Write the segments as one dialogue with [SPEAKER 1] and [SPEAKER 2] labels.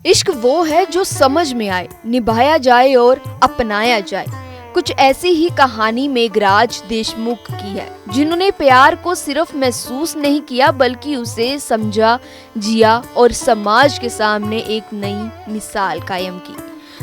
[SPEAKER 1] इश्क वो है जो समझ में आए, निभाया जाए और अपनाया जाए। कुछ ऐसी ही कहानी मेघराज देशमुख की है, जिन्होंने प्यार को सिर्फ महसूस नहीं किया बल्कि उसे समझा, जिया और समाज के सामने एक नई मिसाल कायम की।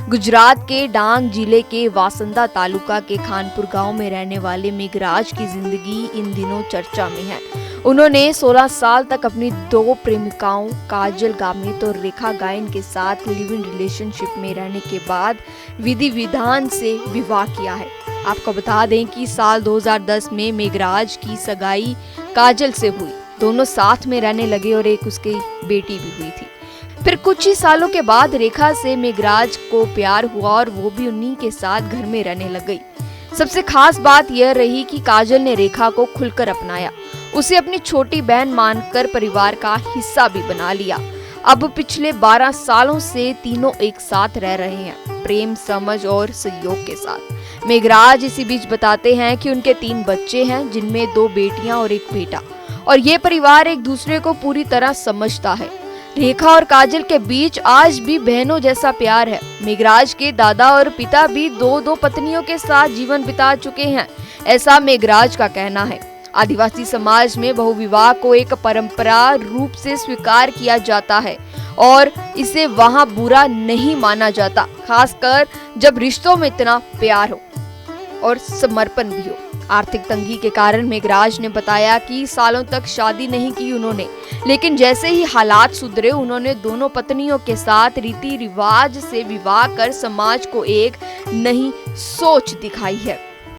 [SPEAKER 1] गुजरात के डांग जिले के वासंदा तालुका के खानपुर गांव में रहने वाले मेघराज की जिंदगी इन दिनों चर्चा में है। उन्होंने 16 साल तक अपनी दो प्रेमिकाओं काजल गामित और रेखा गायन के साथ लिव इन रिलेशनशिप में रहने के बाद विधि विधान से विवाह किया है। आपको बता दें कि साल 2010 में मेघराज की सगाई काजल से हुई। दोनों साथ में रहने लगे और एक उसकी बेटी भी हुई थी। फिर कुछ ही सालों के बाद रेखा से मेघराज को प्यार हुआ और वो भी उन्हीं के साथ घर में रहने लग गई। सबसे खास बात यह रही कि काजल ने रेखा को खुलकर अपनाया, उसे अपनी छोटी बहन मानकर परिवार का हिस्सा भी बना लिया। अब पिछले 12 सालों से तीनों एक साथ रह रहे हैं, प्रेम, समझ और सहयोग के साथ। मेघराज इसी बीच बताते हैं कि उनके 3 बच्चे हैं, जिनमें 2 बेटियां और एक बेटा, और ये परिवार एक दूसरे को पूरी तरह समझता है। रेखा और काजल के बीच आज भी बहनों जैसा प्यार है। मेघराज के दादा और पिता भी 2 पत्नियों के साथ जीवन बिता चुके हैं, ऐसा मेघराज का कहना है। आदिवासी समाज में बहुविवाह को एक परंपरा रूप से स्वीकार किया जाता है और इसे वहां बुरा नहीं माना जाता, खासकर जब रिश्तों में इतना प्यार हो और समर्पण भी हो। आर्थिक तंगी के कारण मेघराज ने बताया कि सालों तक शादी नहीं की उन्होंने, लेकिन जैसे ही हालात सुधरे उन्होंने दोनों पत्नियों के साथ रीति रिवाज से विवाह कर समाज को एक नई सोच दिखाई है।